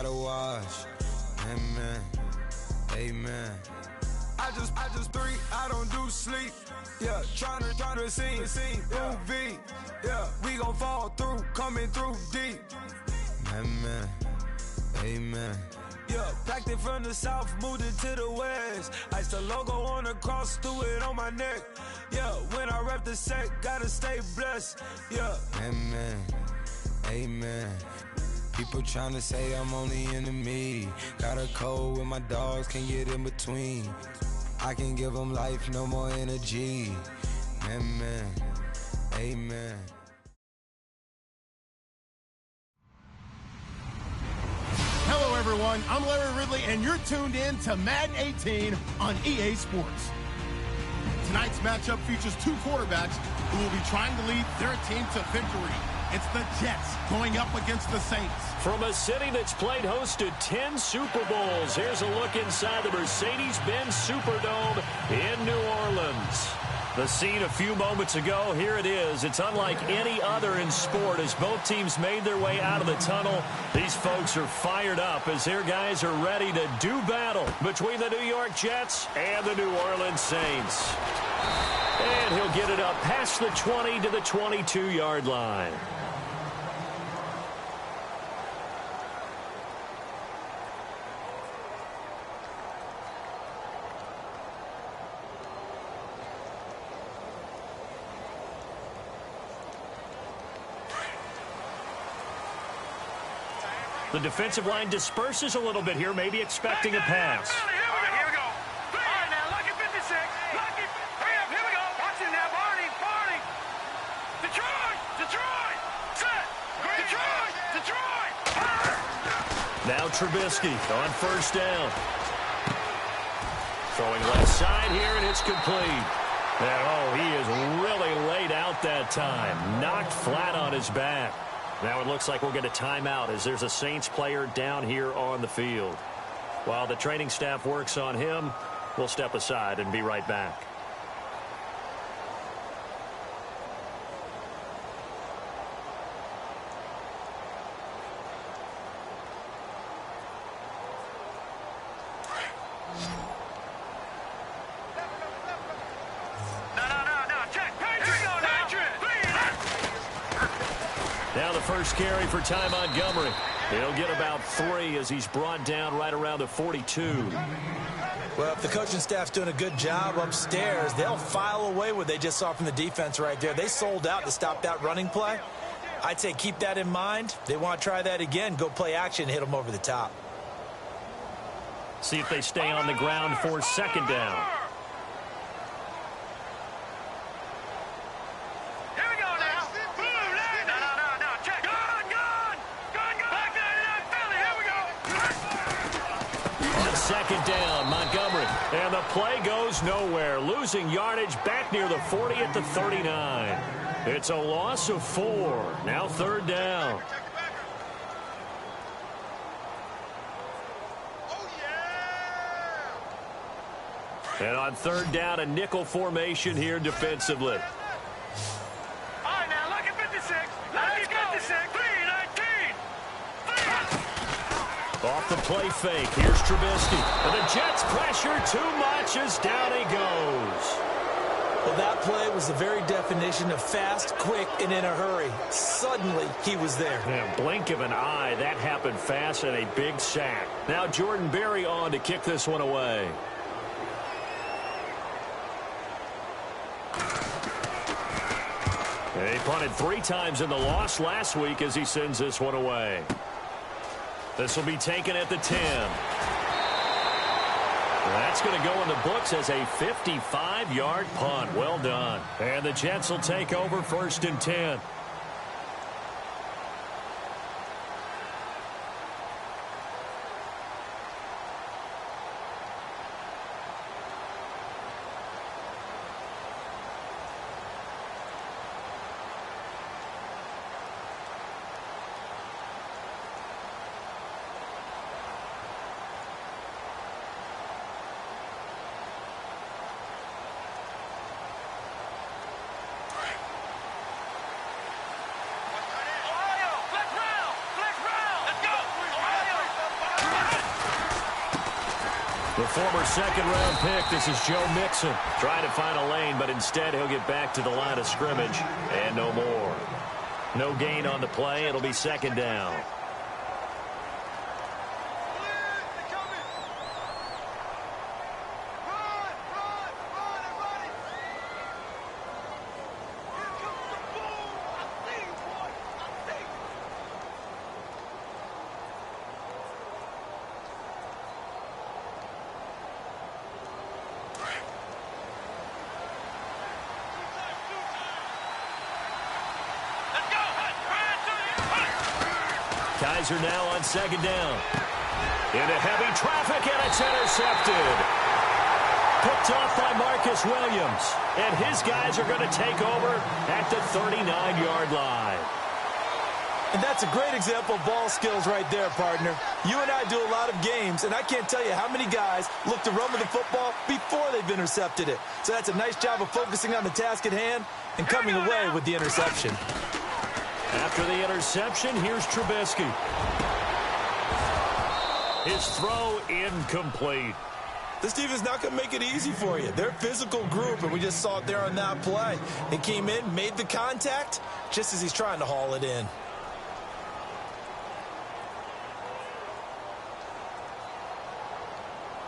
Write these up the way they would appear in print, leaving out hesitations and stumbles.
gotta watch. Amen. Amen. I just three, I don't do sleep. Yeah, tryna see, UV. Yeah, we gon' fall through, coming through deep. Amen. Amen. Yeah, packed it from the south, moved it to the west. Iced the logo on the cross, threw it on my neck. Yeah, when I rep the set, gotta stay blessed. Yeah. Amen. Amen. People tryna say I'm on the enemy. Got a code with my dogs, can't get in between. I can give them life, no more energy. Amen. Amen. Hello, everyone. I'm Larry Ridley, and you're tuned in to Madden 18 on EA Sports. Tonight's matchup features two quarterbacks who will be trying to lead their team to victory. It's the Jets going up against the Saints. From a city that's played host to 10 Super Bowls, here's a look inside the Mercedes-Benz Superdome in New Orleans. The scene a few moments ago, here it is. It's unlike any other in sport as both teams made their way out of the tunnel. These folks are fired up as their guys are ready to do battle between the New York Jets and the New Orleans Saints. And he'll get it up past the 20 to the 22-yard line. The defensive line disperses a little bit here, maybe expecting a pass. All right, here we go. All right, now, lucky 56. Lucky. Hurry up, here we go. Watch it now, Barney. Detroit. Set. Detroit. Now Trubisky on first down. Throwing left side here, and it's complete. And, he is really laid out that time. Knocked flat on his back. Now it looks like we'll get a timeout as there's a Saints player down here on the field. While the training staff works on him, we'll step aside and be right back. Now the first carry for Ty Montgomery. He'll get about 3 as he's brought down right around the 42. Well, if the coaching staff's doing a good job upstairs, they'll file away what they just saw from the defense right there. They sold out to stop that running play. I'd say keep that in mind. They want to try that again, go play action, hit them over the top. See if they stay on the ground for second down. Second down, Montgomery. And the play goes nowhere. Losing yardage back near the 40 at the 39. It's a loss of 4. Now third down. And on third down, a nickel formation here defensively. All right, now, lucky 56. Lucky 56. 3-19. Off the play fake. Here's Trubisky. And the Jets pressure too much as down he goes. Well, that play was the very definition of fast, quick, and in a hurry. Suddenly, he was there. Yeah, blink of an eye. That happened fast and a big sack. Now Jordan Berry on to kick this one away. He punted 3 times in the loss last week as he sends this one away. This will be taken at the 10. That's going to go in the books as a 55-yard punt. Well done. And the Jets will take over first and 10. The former second-round pick, this is Joe Mixon, trying to find a lane, but instead he'll get back to the line of scrimmage and no more. No gain on the play. It'll be second down. Kaiser now on second down. Into heavy traffic, and it's intercepted. Picked off by Marcus Williams. And his guys are going to take over at the 39-yard line. And that's a great example of ball skills right there, partner. You and I do a lot of games, and I can't tell you how many guys look to run with the football before they've intercepted it. So that's a nice job of focusing on the task at hand and coming away with the interception. After the interception, here's Trubisky. His throw incomplete. This team is not going to make it easy for you. They're a physical group, and we just saw it there on that play. He came in, made the contact, just as he's trying to haul it in.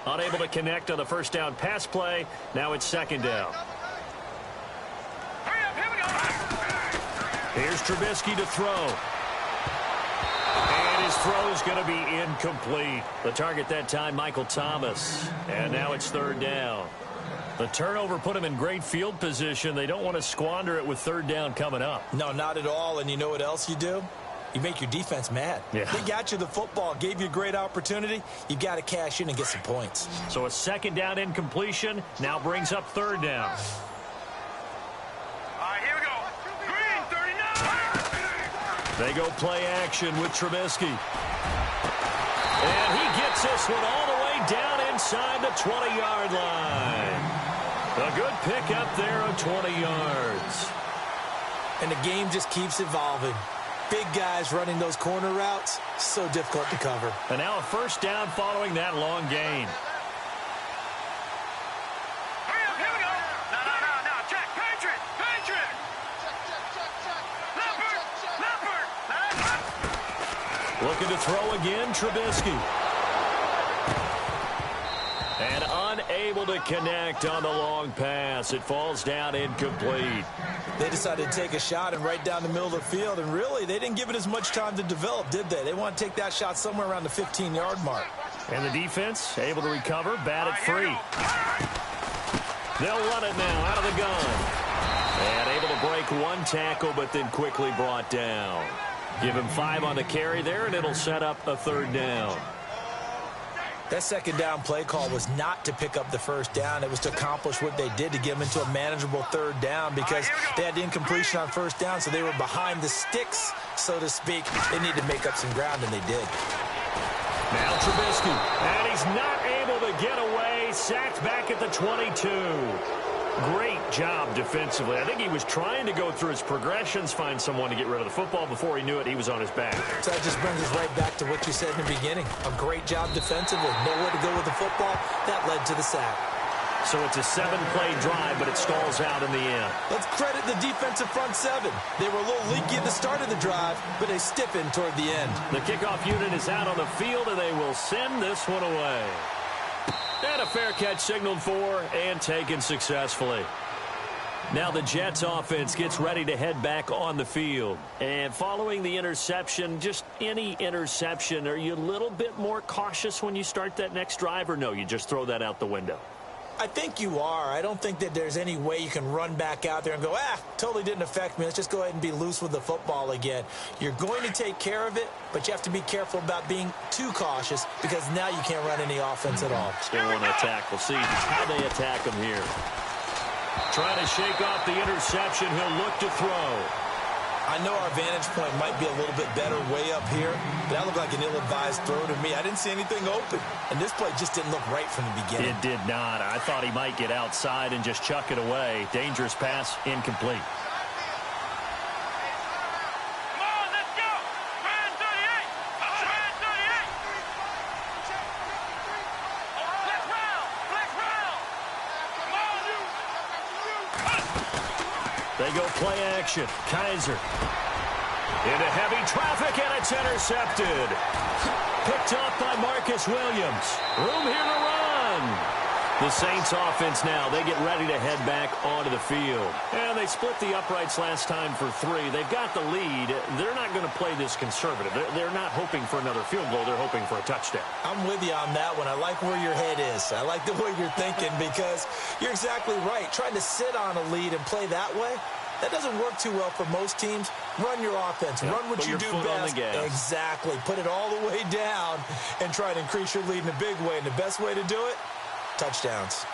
Unable to connect on the first down pass play. Now it's second down. Here's Trubisky to throw. And his throw is going to be incomplete. The target that time, Michael Thomas. And now it's third down. The turnover put him in great field position. They don't want to squander it with third down coming up. No, not at all. And you know what else you do? You make your defense mad. Yeah. They got you the football, gave you a great opportunity. You got to cash in and get some points. So a second down incompletion now brings up third down. They go play action with Trubisky. And he gets this one all the way down inside the 20-yard line. A good pickup there of 20 yards. And the game just keeps evolving. Big guys running those corner routes, so difficult to cover. And now a first down following that long gain. Looking to throw again, Trubisky. And unable to connect on the long pass. It falls down incomplete. They decided to take a shot and right down the middle of the field, and really, they didn't give it as much time to develop, did they? They want to take that shot somewhere around the 15-yard mark. And the defense able to recover, bat it free. They'll run it now out of the gun. And able to break one tackle, but then quickly brought down. Give him 5 on the carry there, and it'll set up a third down. That second down play call was not to pick up the first down. It was to accomplish what they did, to get them into a manageable third down, because they had the incompletion on first down, so they were behind the sticks, so to speak. They needed to make up some ground, and they did. Now Trubisky, and he's not able to get away. Sacked back at the 22. Great job defensively. I think he was trying to go through his progressions, find someone to get rid of the football. Before he knew it, he was on his back. So that just brings us right back to what you said in the beginning. A great job defensively. Nowhere to go with the football. That led to the sack. So it's a 7-play drive, but it stalls out in the end. Let's credit the defensive front seven. They were a little leaky at the start of the drive, but they stiffened toward the end. The kickoff unit is out on the field, and they will send this one away. And a fair catch signaled for and taken successfully. Now the Jets offense gets ready to head back on the field. And following the interception, just any interception, are you a little bit more cautious when you start that next drive, or no, you just throw that out the window? I think you are. I don't think that there's any way you can run back out there and go, totally didn't affect me. Let's just go ahead and be loose with the football again. You're going to take care of it, but you have to be careful about being too cautious, because now you can't run any offense at all. Still want to attack. We'll see how they attack him here. Trying to shake off the interception. He'll look to throw. I know our vantage point might be a little bit better way up here, but that looked like an ill-advised throw to me. I didn't see anything open, and this play just didn't look right from the beginning. It did not. I thought he might get outside and just chuck it away. Dangerous pass, incomplete. Let's ride! They go play action. Kaiser into heavy traffic, and it's intercepted. Picked up by Marcus Williams. Room here to run. The Saints offense now, they get ready to head back onto the field. And they split the uprights last time for 3. They've got the lead. They're not going to play this conservative. They're not hoping for another field goal. They're hoping for a touchdown. I'm with you on that one. I like where your head is. I like the way you're thinking because you're exactly right. Trying to sit on a lead and play that way, that doesn't work too well for most teams. Run your offense. Run what you do best. Exactly. Put it all the way down and try to increase your lead in a big way. And the best way to do it, touchdowns.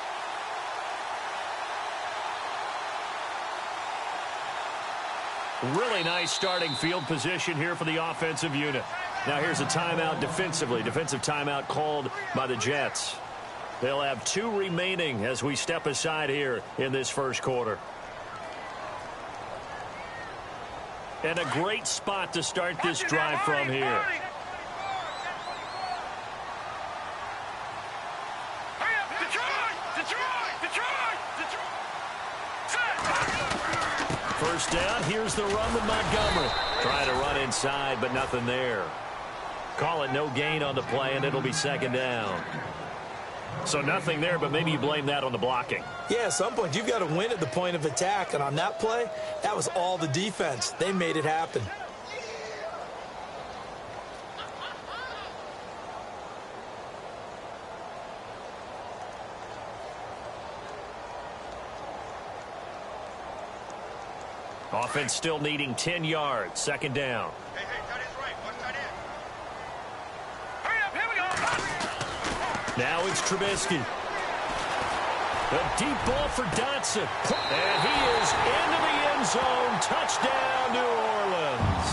Really nice starting field position here for the offensive unit. Now here's a timeout defensively. Defensive timeout called by the Jets. They'll have 2 remaining as we step aside here in this first quarter. And a great spot to start this drive from here. First down, here's the run with Montgomery. Trying to run inside, but nothing there. Call it no gain on the play, and it'll be second down. So nothing there, but maybe you blame that on the blocking. Yeah, at some point, you've got to win at the point of attack. And on that play, that was all the defense. They made it happen. Offense still needing 10 yards. Second down. Hey, tight end's right. Watch tight end. Hurry up, here we go. Now it's Trubisky. A deep ball for Dotson. And he is into the end zone. Touchdown, New Orleans.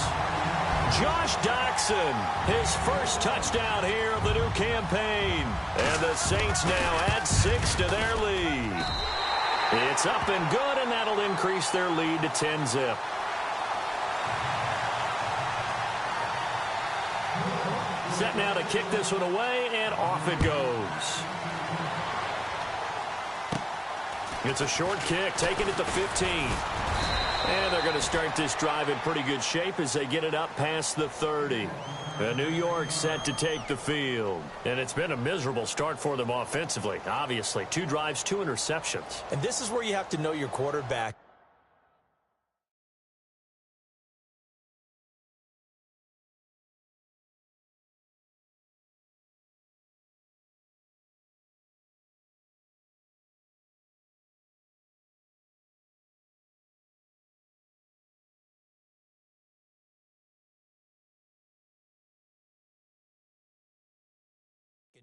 Josh Doctson, his first touchdown here of the new campaign. And the Saints now add 6 to their lead. It's up and good, and that'll increase their lead to 10-zip. Set now to kick this one away, and off it goes. It's a short kick, taking it to 15. And they're going to start this drive in pretty good shape as they get it up past the 30. And New York set to take the field. And it's been a miserable start for them offensively, obviously. 2 drives, 2 interceptions. And this is where you have to know your quarterback.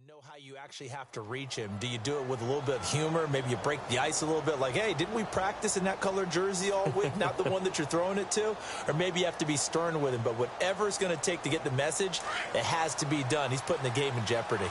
Know how you actually have to reach him. Do you do it with a little bit of humor? Maybe you break the ice a little bit like, hey, didn't we practice in that colored jersey all week? Not the one that you're throwing it to? Or maybe you have to be stern with him. But whatever it's going to take to get the message, it has to be done. He's putting the game in jeopardy.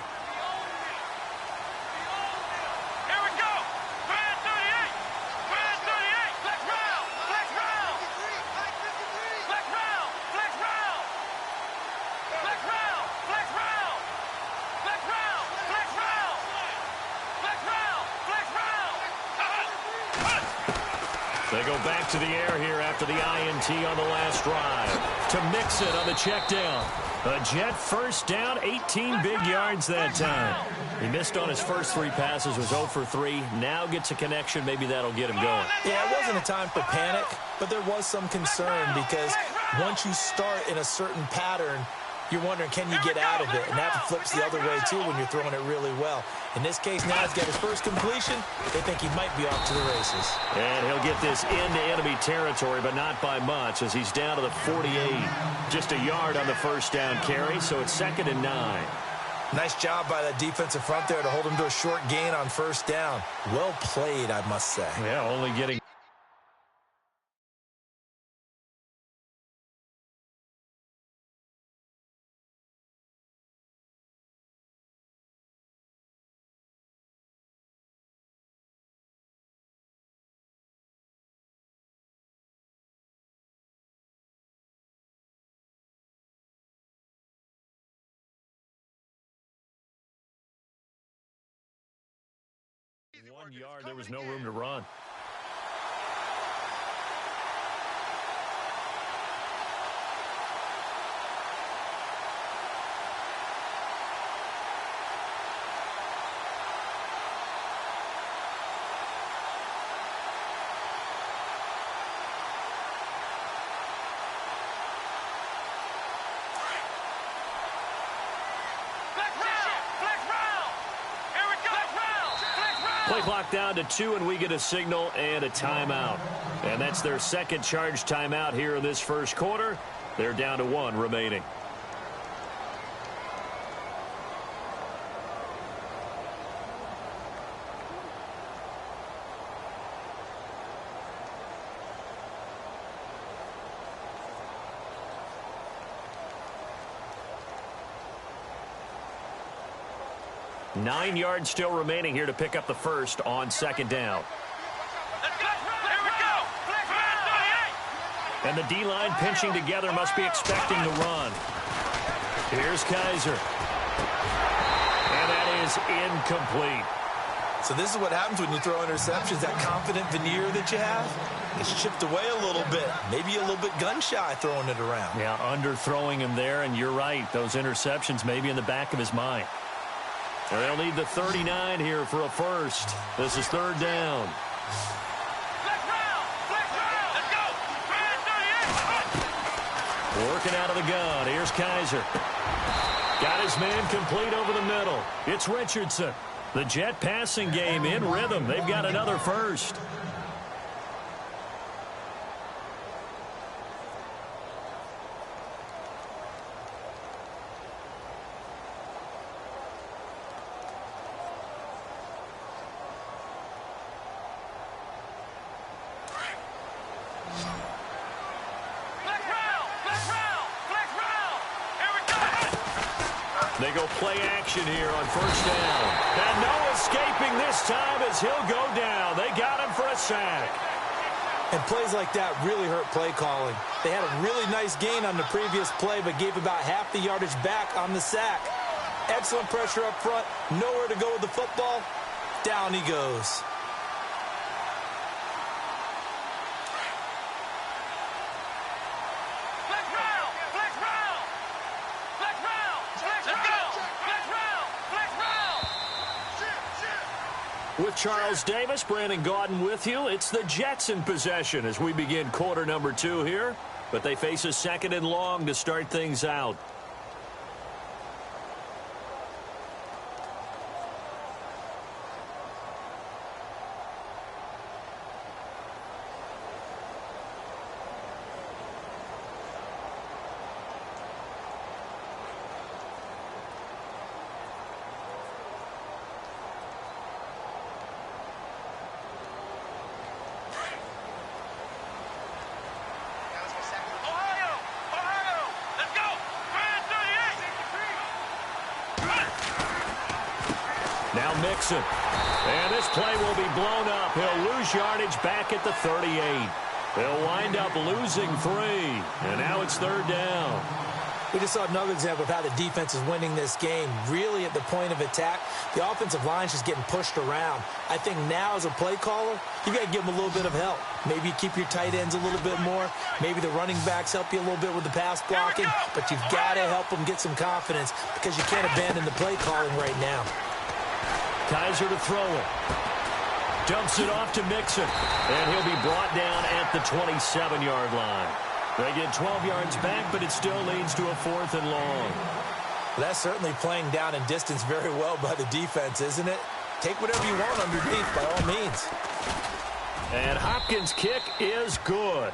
They go back to the air here after the INT on the last drive. To mix it on the check down. A Jet first down, 18 big yards that time. He missed on his first 3 passes, was 0 for 3. Now gets a connection. Maybe that'll get him going. Yeah, it wasn't a time for panic, but there was some concern because once you start in a certain pattern, you're wondering, can you get out of it? And that flips the other way, too, when you're throwing it really well. In this case, now he's got his first completion. They think he might be off to the races. And he'll get this into enemy territory, but not by much, as he's down to the 48. Just a yard on the first down carry, so it's 2nd and 9. Nice job by that defensive front there to hold him to a short gain on first down. Well played, I must say. Yeah, only getting... One yard, there was no room to run. Play clock down to 2, and we get a signal and a timeout. And that's their second charge timeout here in this first quarter. They're down to 1 remaining. Nine yards still remaining here to pick up the first on second down. Here we go. And the D-line pinching together must be expecting to run. Here's Kaiser. And that is incomplete. So this is what happens when you throw interceptions. That confident veneer that you have, it's chipped away a little bit. Maybe a little bit gun-shy throwing it around. Yeah, underthrowing him there, and you're right. Those interceptions may be in the back of his mind. They'll need the 39 here for a first. This is third down. Let's go. Working out of the gun. Here's Kaiser. Got his man complete over the middle. It's Richardson. The Jet passing game in rhythm. They've got another first. They go play action here on first down. And no escaping this time as he'll go down. They got him for a sack. And plays like that really hurt play calling. They had a really nice gain on the previous play, but gave about half the yardage back on the sack. Excellent pressure up front. Nowhere to go with the football. Down he goes. With Charles Davis, Brandon Gaudin with you. It's the Jets in possession as we begin quarter number 2 here. But they face a second and long to start things out. Now Mixon. And this play will be blown up. He'll lose yardage back at the 38. They'll wind up losing 3. And now it's third down. We just saw another example of how the defense is winning this game. Really at the point of attack, the offensive line is just getting pushed around. I think now as a play caller, you got to give them a little bit of help. Maybe you keep your tight ends a little bit more. Maybe the running backs help you a little bit with the pass blocking. But you've got to help them get some confidence because you can't abandon the play calling right now. Kaiser to throw it. Dumps it off to Mixon. And he'll be brought down at the 27-yard line. They get 12 yards back, but it still leads to a 4th and long. That's certainly playing down in distance very well by the defense, isn't it? Take whatever you want underneath by all means. And Hopkins' kick is good.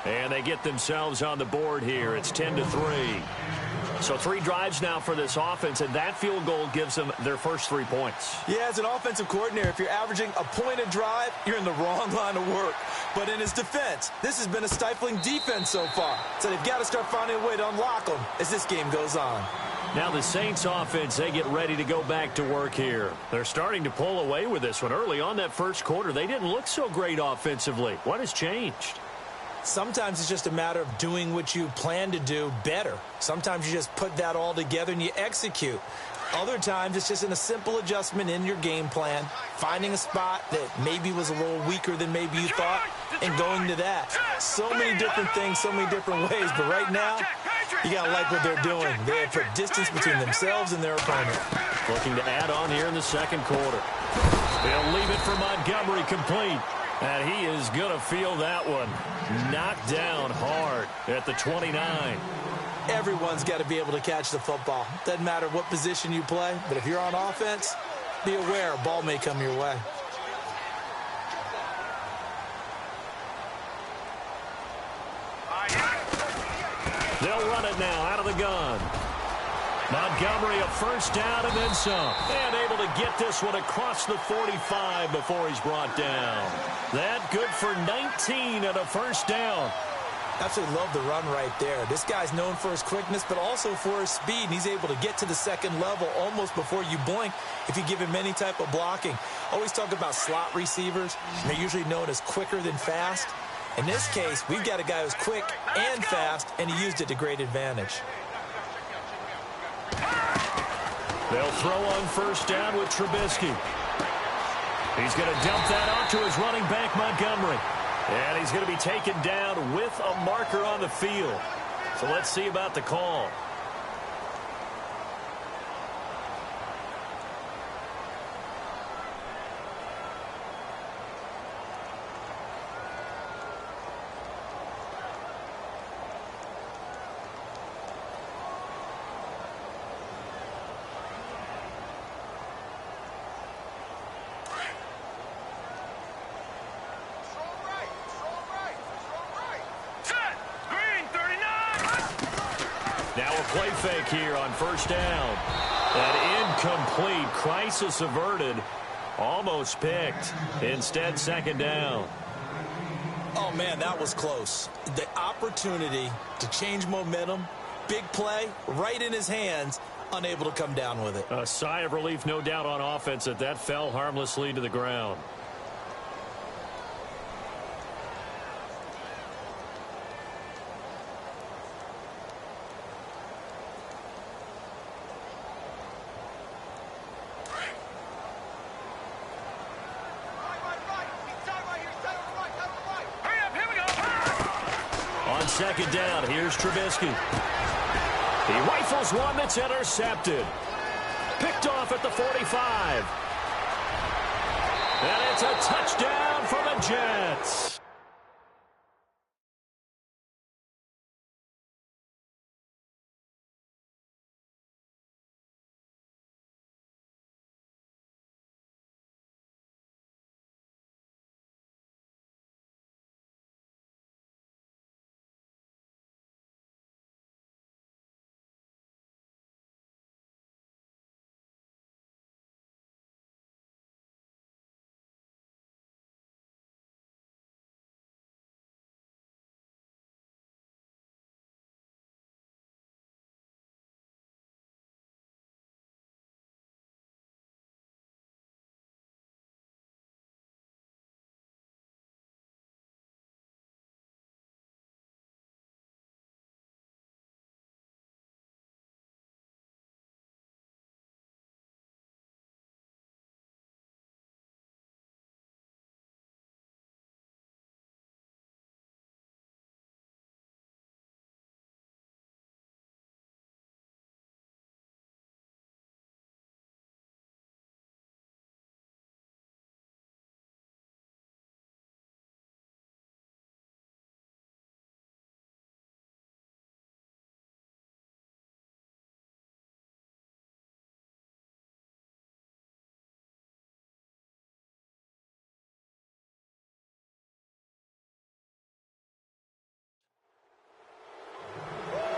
And they get themselves on the board here. It's 10-3. So 3 drives now for this offense, and that field goal gives them their first 3 points. Yeah, as an offensive coordinator, if you're averaging a point a drive, you're in the wrong line of work. But in his defense, this has been a stifling defense so far. So they've got to start finding a way to unlock them as this game goes on. Now the Saints offense, they get ready to go back to work here. They're starting to pull away with this one. Early on that first quarter, they didn't look so great offensively. What has changed? Sometimes it's just a matter of doing what you plan to do better. Sometimes you just put that all together and you execute. Other times it's just in a simple adjustment in your game plan, finding a spot that maybe was a little weaker than maybe you thought, and going to that. So many different things, so many different ways, but right now, you got to like what they're doing. They have put distance between themselves and their opponent. Looking to add on here in the second quarter. They'll leave it for Montgomery complete. And he is going to feel that one. Knocked down hard at the 29. Everyone's got to be able to catch the football. Doesn't matter what position you play, but if you're on offense, be aware a ball may come your way. now out of the gun. Montgomery a first down and then some. And able to get this one across the 45 before he's brought down. That good for 19 and a first down. Absolutely love the run right there. This guy's known for his quickness, but also for his speed. And he's able to get to the second level almost before you blink if you give him any type of blocking. Always talk about slot receivers. They're usually known as quicker than fast. In this case, we've got a guy who's quick and fast, and he used it to great advantage. They'll throw on first down with Trubisky. He's going to dump that off to his running back, Montgomery. And he's going to be taken down with a marker on the field. So let's see about the call. Now a play fake here on first down. An incomplete. Crisis averted. Almost picked. Instead, second down. Oh, man, that was close. The opportunity to change momentum, big play, right in his hands, unable to come down with it. A sigh of relief, no doubt, on offense that fell harmlessly to the ground. Second down, here's Trubisky. He rifles one that's intercepted. Picked off at the 45. And it's a touchdown for the Jets.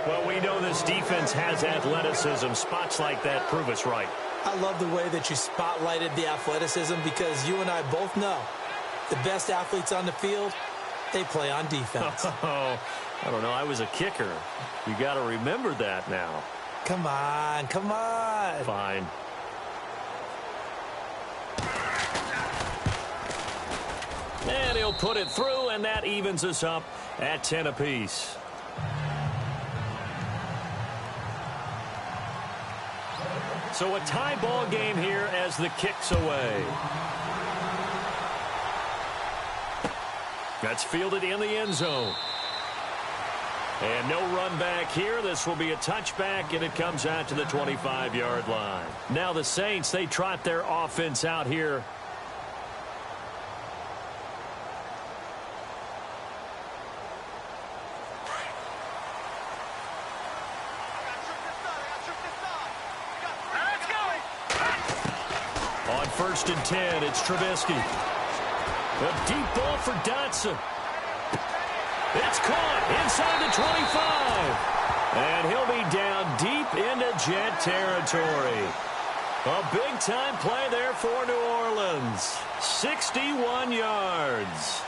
Well, we know this defense has athleticism. Spots like that prove us right. I love the way that you spotlighted the athleticism because you and I both know the best athletes on the field, they play on defense. Oh, I don't know. I was a kicker. You got to remember that now. Come on, come on. Fine. And he'll put it through, and that evens us up at 10 apiece. So a tie ball game here as the kick's away. That's fielded in the end zone. And no run back here. This will be a touchback, and it comes out to the 25-yard line. Now the Saints, they trot their offense out here. On 1st and 10, it's Trubisky. A deep ball for Dotson. It's caught inside the 25. And he'll be down deep into Jet territory. A big-time play there for New Orleans. 61 yards.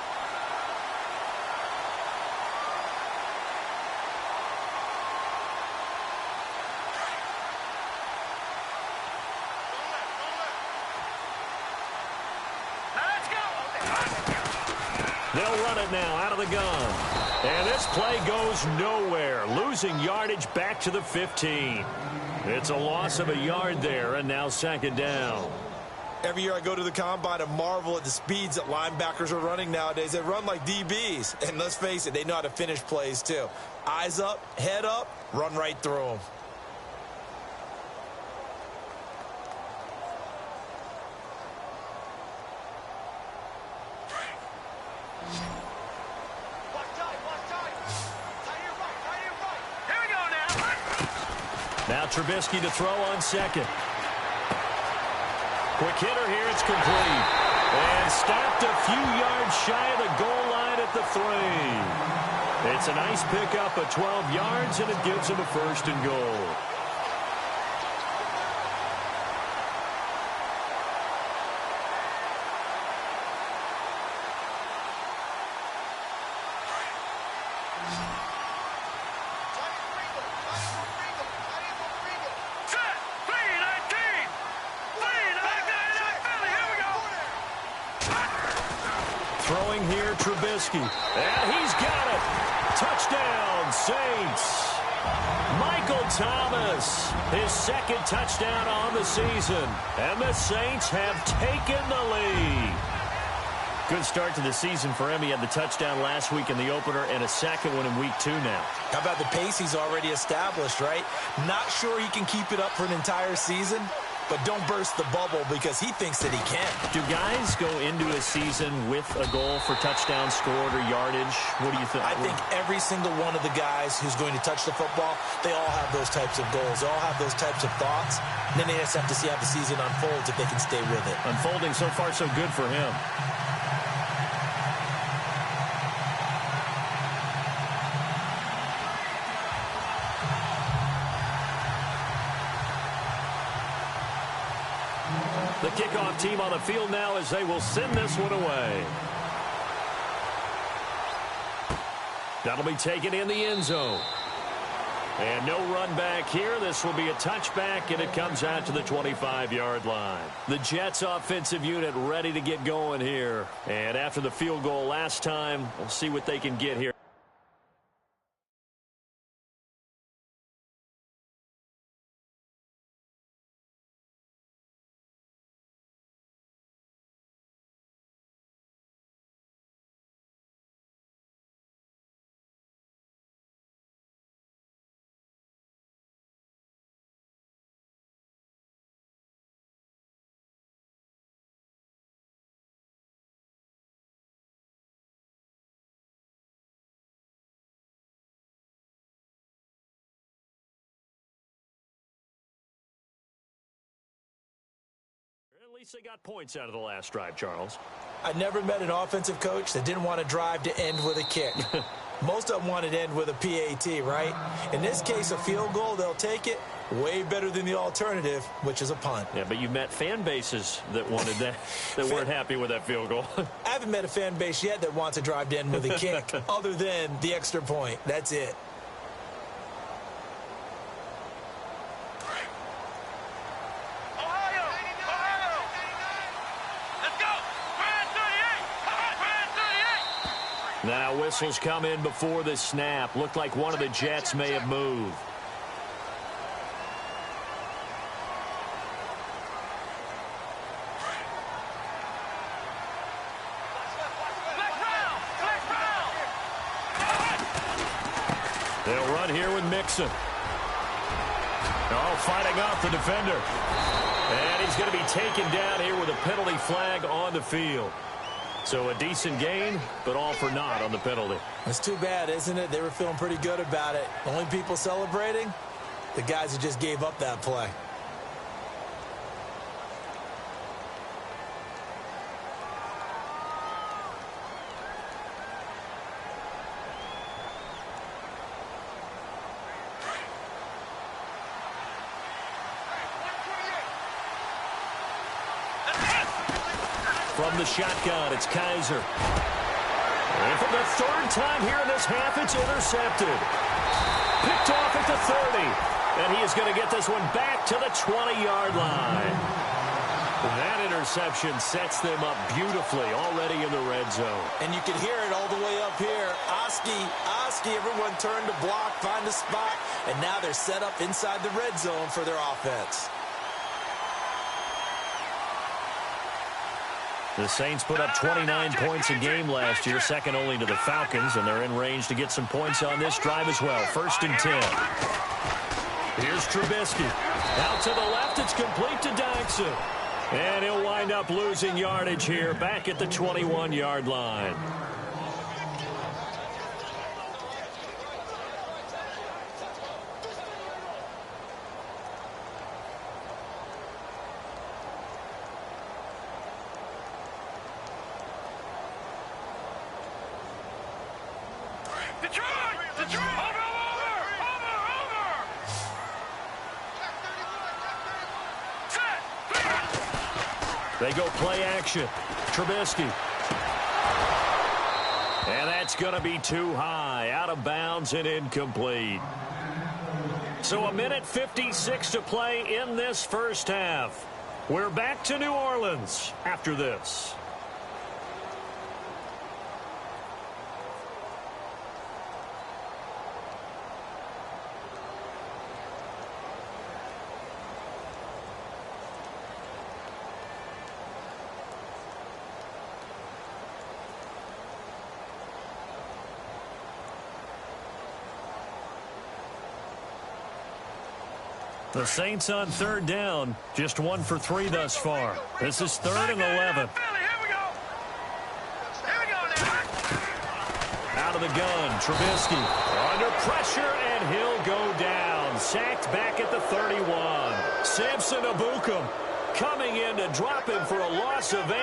They'll run it now out of the gun. And this play goes nowhere, losing yardage back to the 15. It's a loss of a yard there, and now second down. Every year I go to the combine and marvel at the speeds that linebackers are running nowadays. They run like DBs. And let's face it, they know how to finish plays too. Eyes up, head up, run right through them. Now Trubisky to throw on second. Quick hitter here, it's complete. And stopped a few yards shy of the goal line at the 3. It's a nice pickup of 12 yards, and it gives him a first and goal. Throwing here, Trubisky. And he's got it. Touchdown, Saints. Michael Thomas, his second touchdown on the season. And the Saints have taken the lead. Good start to the season for him. He had the touchdown last week in the opener and a second one in week 2 now. How about the pace he's already established, right? Not sure he can keep it up for an entire season, but don't burst the bubble because he thinks that he can. Do guys go into a season with a goal for touchdown scored or yardage? What do you think? I think every single one of the guys who's going to touch the football, they all have those types of goals. They all have those types of thoughts. And then they just have to see how the season unfolds if they can stay with it. Unfolding so far so good for him. The kickoff team on the field now as they will send this one away. That'll be taken in the end zone. And no run back here. This will be a touchback, and it comes out to the 25-yard line. The Jets offensive unit ready to get going here. And after the field goal last time, we'll see what they can get here. At least they got points out of the last drive, Charles. I never met an offensive coach that didn't want to drive to end with a kick. Most of them wanted to end with a PAT, right? In this case, a field goal, they'll take it. Way better than the alternative, which is a punt. Yeah, but you've met fan bases that wanted that, that weren't happy with that field goal. I haven't met a fan base yet that wants to drive to end with a kick, other than the extra point. That's it. Now whistles come in before the snap. Looked like one of the Jets may have moved. They'll run here with Mixon. Oh, fighting off the defender. And he's going to be taken down here with a penalty flag on the field. So a decent gain, but all for naught on the penalty. It's too bad, isn't it? They were feeling pretty good about it. Only people celebrating, the guys who just gave up that play. from the shotgun. It's Kaiser. And for the third time here in this half, it's intercepted. Picked off at the 30. And he is going to get this one back to the 20-yard line. That interception sets them up beautifully already in the red zone. And you can hear it all the way up here. Oski, everyone turned to block, find a spot, and now they're set up inside the red zone for their offense. The Saints put up 29 points a game last year, second only to the Falcons, and they're in range to get some points on this drive as well. 1st and 10. Here's Trubisky. Out to the left, it's complete to Dykson. And he'll wind up losing yardage here back at the 21-yard line. They go play action. Trubisky. And that's going to be too high. Out of bounds and incomplete. So 1:56 to play in this first half. We're back to New Orleans after this. The Saints on 3rd down, just 1 for 3 thus far. This is 3rd and 11. Out of the gun, Trubisky under pressure, and he'll go down. Sacked back at the 31. Samson Ebukam coming in to drop him for a loss of 8,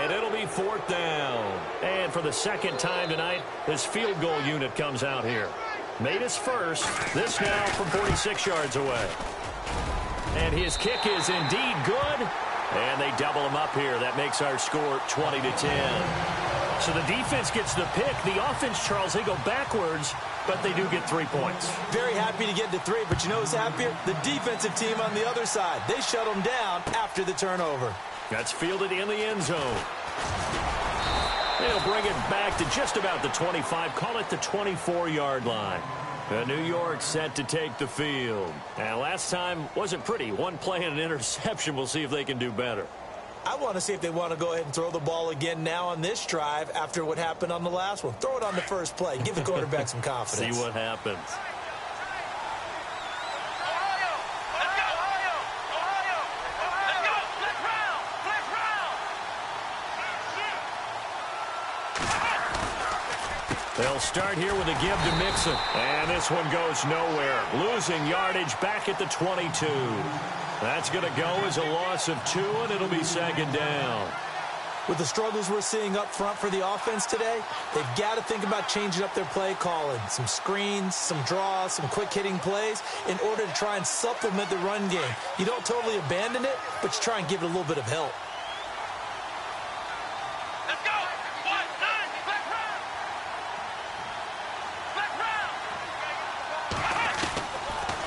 and it'll be 4th down. And for the second time tonight, this field goal unit comes out here. Made his first, this now from 46 yards away. And his kick is indeed good. And they double him up here. That makes our score 20-10. So the defense gets the pick. The offense, Charles, they go backwards, but they do get 3 points. Very happy to get to 3, but you know who's happier? The defensive team on the other side. They shut them down after the turnover. That's fielded in the end zone. They'll bring it back to just about the 25. Call it the 24-yard line. New York set to take the field. And last time wasn't pretty. One play and an interception. We'll see if they can do better. I want to see if they want to go ahead and throw the ball again now on this drive after what happened on the last one. Throw it on the first play. Give the quarterback some confidence. See what happens. They'll start here with a give to Mixon. And this one goes nowhere. Losing yardage back at the 22. That's going to go as a loss of 2, and it'll be 2nd down. With the struggles we're seeing up front for the offense today, they've got to think about changing up their play calling. Some screens, some draws, some quick-hitting plays in order to try and supplement the run game. You don't totally abandon it, but you try and give it a little bit of help.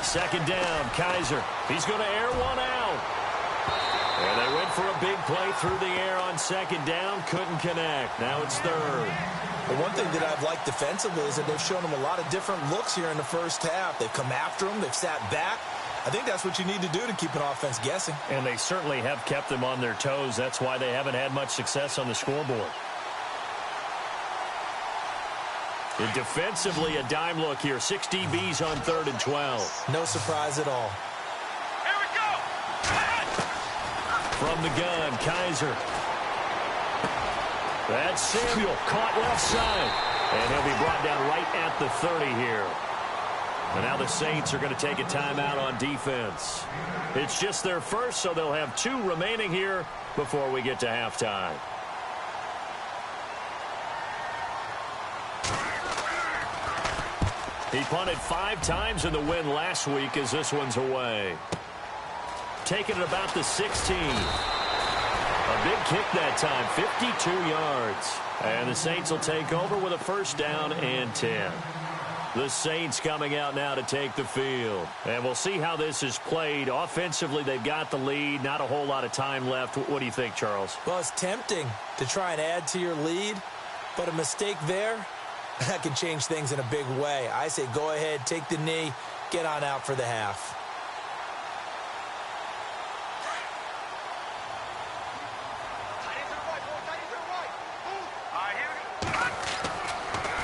Second down, Kaiser. He's going to air one out. And they went for a big play through the air on 2nd down. Couldn't connect. Now it's 3rd. The one thing that I've liked defensively is that they've shown them a lot of different looks here in the first half. They've come after them. They've sat back. I think that's what you need to do to keep an offense guessing. And they certainly have kept them on their toes. That's why they haven't had much success on the scoreboard. And defensively, a dime look here. 6 DBs on 3rd and 12. No surprise at all. Here we go. From the gun, Kaiser. That's Samuel, caught left side. And he'll be brought down right at the 30 here. And now the Saints are going to take a timeout on defense. It's just their first, so they'll have 2 remaining here before we get to halftime. He punted 5 times in the win last week as this one's away. Taking it about the 16. A big kick that time, 52 yards. And the Saints will take over with a first down and 10. The Saints coming out now to take the field. And we'll see how this is played. Offensively, they've got the lead. Not a whole lot of time left. What do you think, Charles? Well, it's tempting to try and add to your lead, but a mistake there, that can change things in a big way. I say go ahead, take the knee, get on out for the half.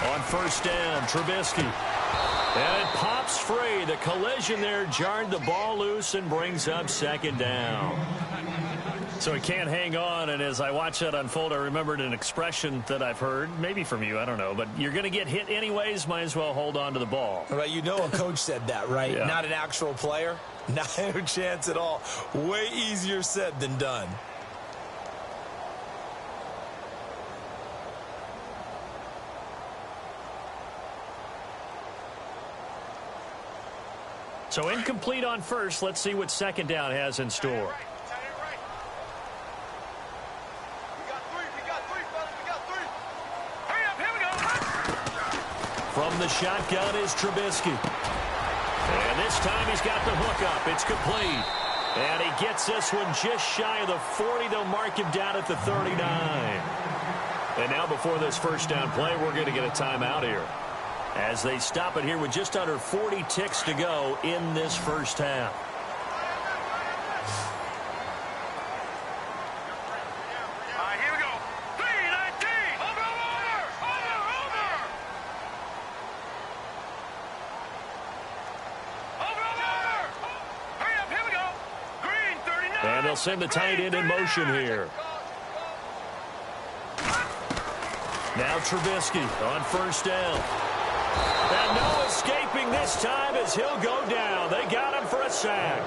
On first down, Trubisky. And it pops free. The collision there jarred the ball loose and brings up second down. So he can't hang on, and as I watch that unfold, I remembered an expression that I've heard, maybe from you, I don't know, but you're going to get hit anyways, might as well hold on to the ball. Right, you know a coach said that, right? Yeah. Not an actual player. Not a chance at all. Way easier said than done. So incomplete on first. Let's see what second down has in store. From the shotgun is Trubisky. And this time he's got the hook up. It's complete. And he gets this one just shy of the 40. They'll mark him down at the 39. And now before this first down play, we're going to get a timeout here, as they stop it here with just under 40 ticks to go in this first half. All right, here we go. 3-19. Over. Hurry up, here we go. Green, 39. And they'll send the tight end in motion here. Now Trubisky on first down. And no escaping this time as he'll go down. They got him for a sack.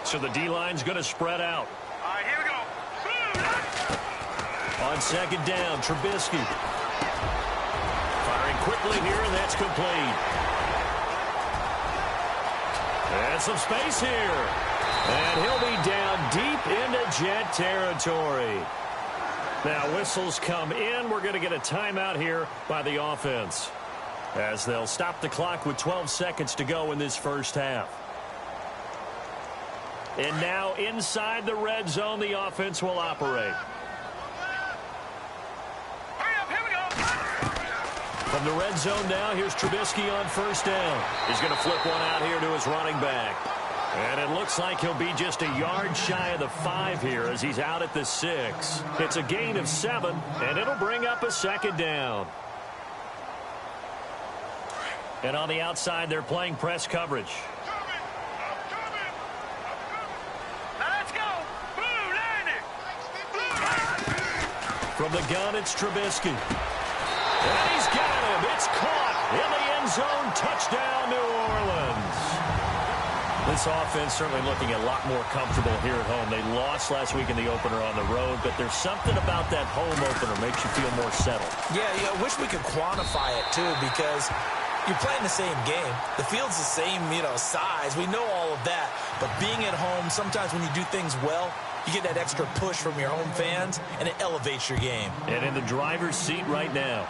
So the D-line's going to spread out. All right, here we go. On second down, Trubisky. Firing quickly here, and that's complete. And some space here. And he'll be down deep into Jet territory. Now whistles come in. We're going to get a timeout here by the offense, as they'll stop the clock with 12 seconds to go in this first half. And now inside the red zone, the offense will operate. From the red zone now, here's Trubisky on first down. He's going to flip one out here to his running back. And it looks like he'll be just a yard shy of the 5 here as he's out at the 6. It's a gain of 7, and it'll bring up a second down. And on the outside, they're playing press coverage. From the gun, it's Trubisky. And he's got him. It's caught in the end zone. Touchdown, New Orleans. This offense certainly looking a lot more comfortable here at home. They lost last week in the opener on the road, but there's something about that home opener makes you feel more settled. Yeah, I wish we could quantify it, too, because you're playing the same game. The field's the same, size. We know all of that. But being at home, sometimes when you do things well, you get that extra push from your home fans, and it elevates your game. And in the driver's seat right now.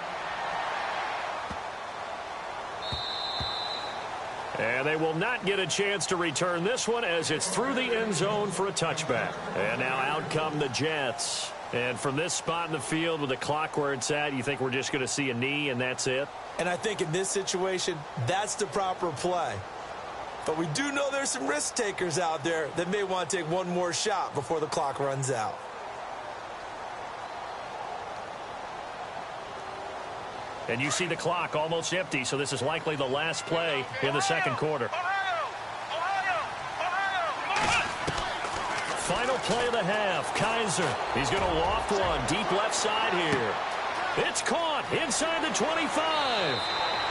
And they will not get a chance to return this one as it's through the end zone for a touchback. And now out come the Jets. And from this spot in the field with the clock where it's at, you think we're just going to see a knee and that's it? And I think in this situation, that's the proper play. But we do know there's some risk takers out there that may want to take one more shot before the clock runs out. And you see the clock almost empty, so this is likely the last play in the second quarter. Final play of the half. Kaiser. He's going to loft one deep left side here. It's caught inside the 25.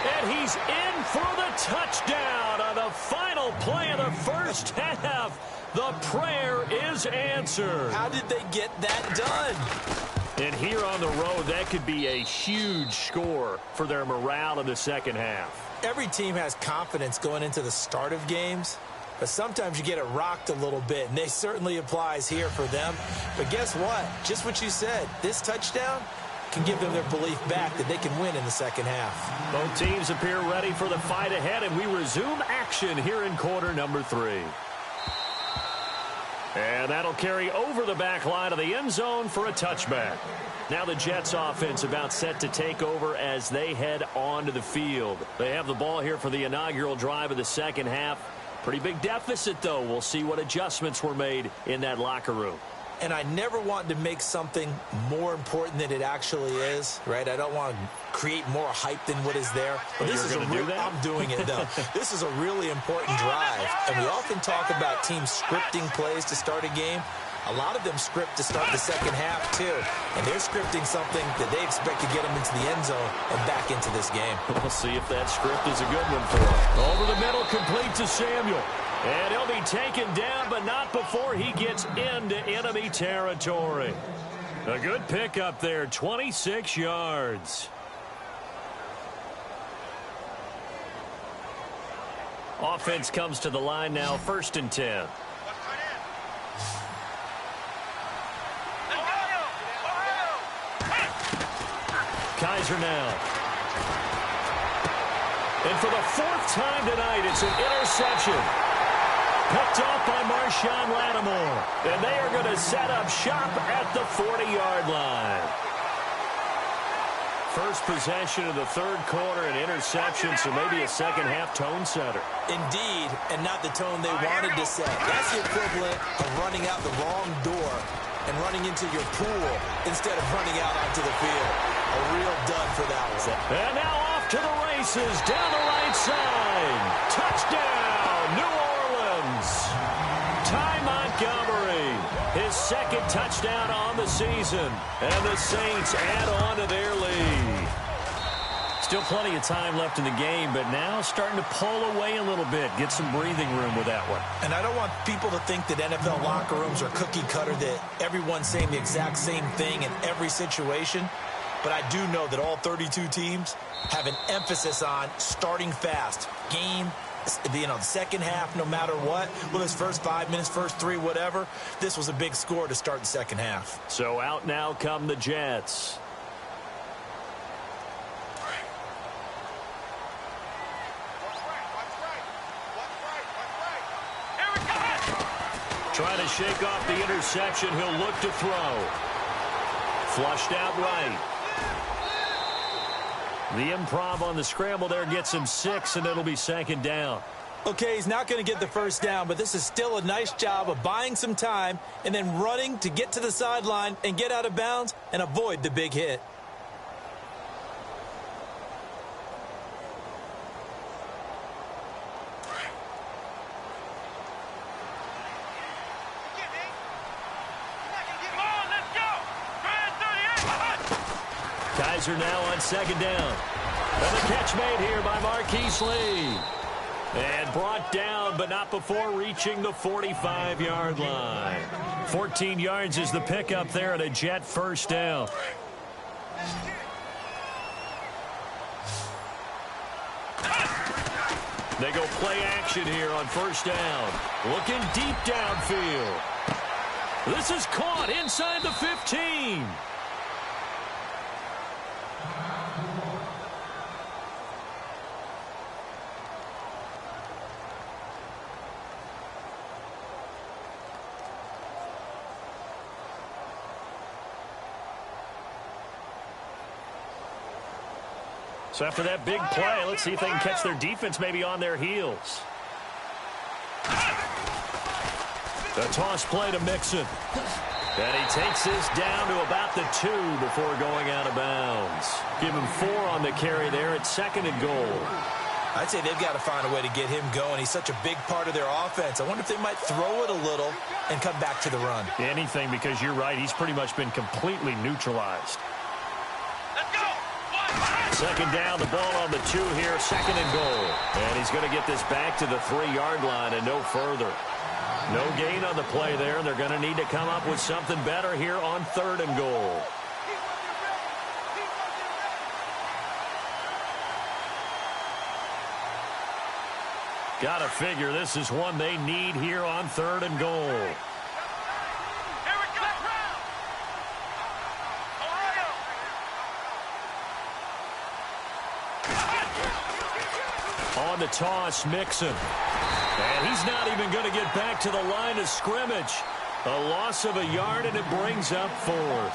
And he's in for the touchdown on the final play of the first half. The prayer is answered. How did they get that done? And here on the road, that could be a huge score for their morale in the second half. Every team has confidence going into the start of games, but sometimes you get it rocked a little bit, and this certainly applies here for them. But guess what? Just what you said, this touchdown can give them their belief back that they can win in the second half. Both teams appear ready for the fight ahead, and we resume action here in quarter number 3. And that'll carry over the back line of the end zone for a touchback. Now the Jets offense about set to take over as they head onto the field. They have the ball here for the inaugural drive of the second half. Pretty big deficit, though. We'll see what adjustments were made in that locker room. And I never want to make something more important than it actually is, right? I don't want to create more hype than what is there. But this is I'm doing it, though. This is a really important drive. And we often talk about teams scripting plays to start a game. A lot of them script to start the second half, too. And they're scripting something that they expect to get them into the end zone and back into this game. We'll see if that script is a good one for them. Over the middle, complete to Samuel. And he'll be taken down, but not before he gets into enemy territory. A good pickup there, 26 yards. Offense comes to the line now, 1st and 10. Kaiser now. And for the 4th time tonight, it's an interception. Picked off by Marshawn Lattimore. And they are going to set up shop at the 40-yard line. First possession of the 3rd quarter, an interception, so maybe a second-half tone setter. Indeed, and not the tone they wanted to set. That's the equivalent of running out the wrong door and running into your pool instead of running out onto the field. A real dud for that one. And now off to the races, down the right side. Touchdown, New Orleans. Ty Montgomery, his 2nd touchdown on the season. And the Saints add on to their lead. Still plenty of time left in the game, but now starting to pull away a little bit. Get some breathing room with that one. And I don't want people to think that NFL locker rooms are cookie cutter, that everyone's saying the exact same thing in every situation. But I do know that all 32 teams have an emphasis on starting fast. Game, the second half, no matter what. Well, this first 5 minutes, first 3, whatever. This was a big score to start the second half. So out now come the Jets. Trying to shake off the interception. He'll look to throw. Flushed out right. The improv on the scramble there gets him 6, and it'll be 2nd down. Okay, he's not going to get the first down, but this is still a nice job of buying some time and then running to get to the sideline and get out of bounds and avoid the big hit. Kaiser now on 2nd down. And the catch made here by Marquise Lee. And brought down, but not before reaching the 45-yard line. 14 yards is the pickup there, and a Jet 1st down. They go play action here on 1st down. Looking deep downfield. This is caught inside the 15. So after that big play, let's see if they can catch their defense maybe on their heels. The toss play to Mixon. And he takes this down to about the 2 before going out of bounds. Give him 4 on the carry there at 2nd and goal. I'd say they've got to find a way to get him going. He's such a big part of their offense. I wonder if they might throw it a little and come back to the run. Anything, because you're right. He's pretty much been completely neutralized. Let's go! 1, Second down, the ball on the 2 here, second and goal. And he's going to get this back to the 3-yard line and no further. No gain on the play there. They're going to need to come up with something better here on 3rd and goal. Got to figure this is one they need here on 3rd and goal. On the toss, Mixon. And he's not even going to get back to the line of scrimmage. A loss of a yard, and it brings up 4th.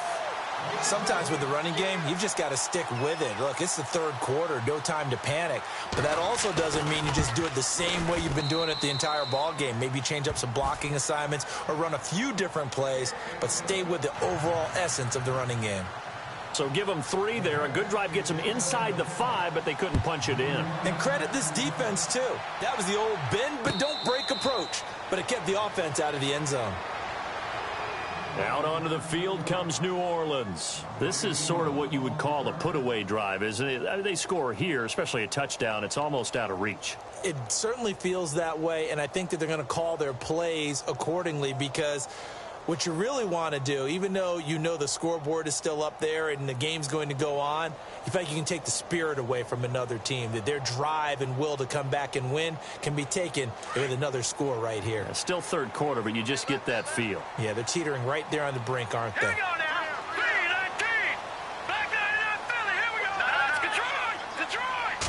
Sometimes with the running game, you've just got to stick with it. Look, it's the 3rd quarter, no time to panic. But that also doesn't mean you just do it the same way you've been doing it the entire ball game. Maybe change up some blocking assignments or run a few different plays, but stay with the overall essence of the running game. So give them 3 there. A good drive gets them inside the 5, but they couldn't punch it in. And credit this defense, too. That was the old bend but don't break approach, but it kept the offense out of the end zone. Out onto the field comes New Orleans. This is sort of what you would call a put-away drive, isn't it? They score here, especially a touchdown. It's almost out of reach. It certainly feels that way, and I think that they're going to call their plays accordingly because what you really want to do, even though you know the scoreboard is still up there and the game's going to go on, you feel like you can take the spirit away from another team, that their drive and will to come back and win can be taken with another score right here. It's still 3rd quarter, but you just get that feel. Yeah, they're teetering right there on the brink, aren't they? Here we go now. 3-19. Back 99 Philly. Here we go. That's Detroit.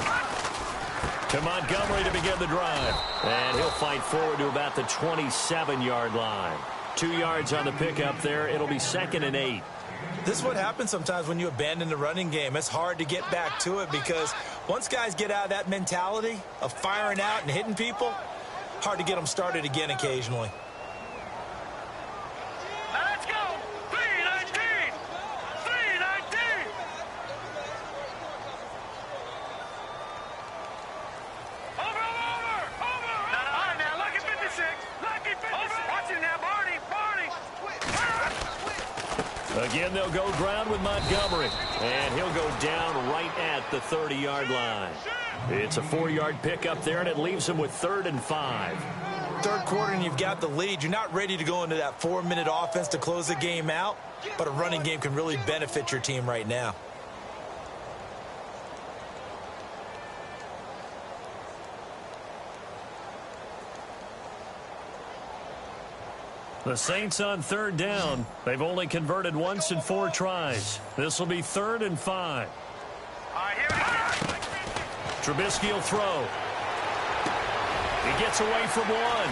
To Montgomery to begin the drive. And he'll fight forward to about the 27-yard line. 2 yards on the pickup there. It'll be 2nd and 8. This is what happens sometimes when you abandon the running game. It's hard to get back to it because once guys get out of that mentality of firing out and hitting people, hard to get them started again occasionally. Let's go. 3-19. 3-19. Over. All right, now, lucky 56. Lucky 56. Watch it now, Barney. Again, they'll go ground with Montgomery. And he'll go down right at the 30-yard line. It's a 4-yard pickup there, and it leaves him with 3rd and 5. 3rd quarter, and you've got the lead. You're not ready to go into that 4-minute offense to close the game out, but a running game can really benefit your team right now. The Saints on 3rd down. They've only converted once in 4 tries. This will be 3rd and 5. All right, here we go. Trubisky will throw. He gets away from one.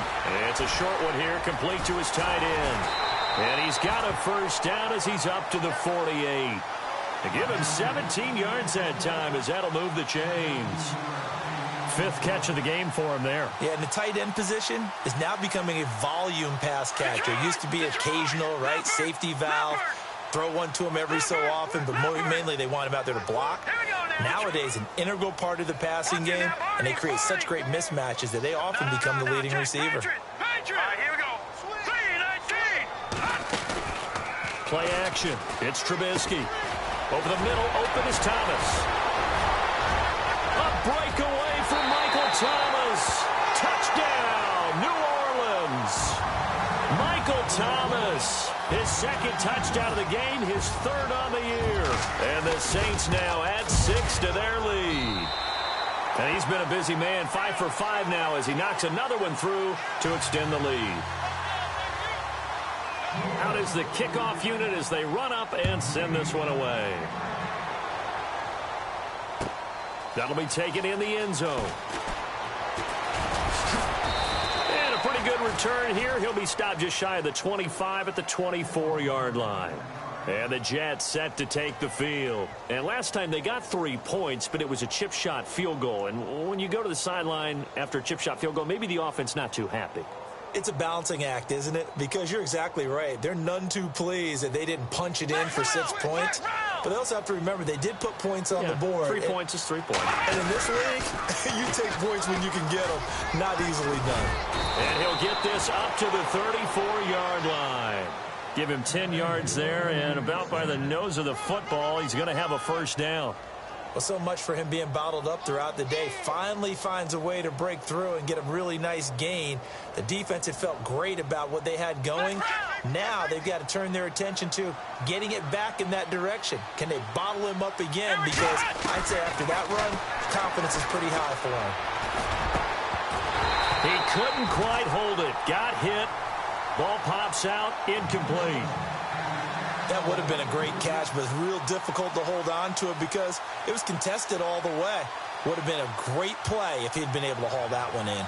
It's a short one here, complete to his tight end. And he's got a first down as he's up to the 48. To give him 17 yards that time as that'll move the chains. 5th catch of the game for him there. Yeah, and the tight end position is now becoming a volume pass catcher. It used to be occasional, right? Safety valve. Throw one to him every so often, but mainly they want him out there to block. Nowadays, an integral part of the passing game, and they create such great mismatches that they often become the leading receiver. All right, here we go. 3-19. Play action. It's Trubisky. Over the middle, open is Thomas. A breakaway from Michael Thomas. Touchdown, New Orleans. Michael Thomas, his 2nd touchdown of the game, his 3rd on the year. And the Saints now add 6 to their lead. And he's been a busy man, 5 for 5 now as he knocks another one through to extend the lead. Out is the kickoff unit as they run up and send this one away. That'll be taken in the end zone. And a pretty good return here. He'll be stopped just shy of the 25 at the 24-yard line. And the Jets set to take the field. And last time they got 3 points, but it was a chip shot field goal. And when you go to the sideline after a chip shot field goal, maybe the offense not too happy. It's a balancing act, isn't it? Because you're exactly right. They're none too pleased that they didn't punch it in for 6 points. But they also have to remember they did put points on the board. 3 points is 3 points. And in this league, you take points when you can get them. Not easily done. And he'll get this up to the 34-yard line. Give him 10 yards there, and about by the nose of the football, he's going to have a first down. Well, so much for him being bottled up throughout the day. Finally finds a way to break through and get a really nice gain. The defense had felt great about what they had going. Now they've got to turn their attention to getting it back in that direction. Can they bottle him up again? Because I'd say after that run, confidence is pretty high for him. He couldn't quite hold it. Got hit. Ball pops out. Incomplete. That would have been a great catch, but it's real difficult to hold on to it because it was contested all the way. Would have been a great play if he'd been able to haul that one in.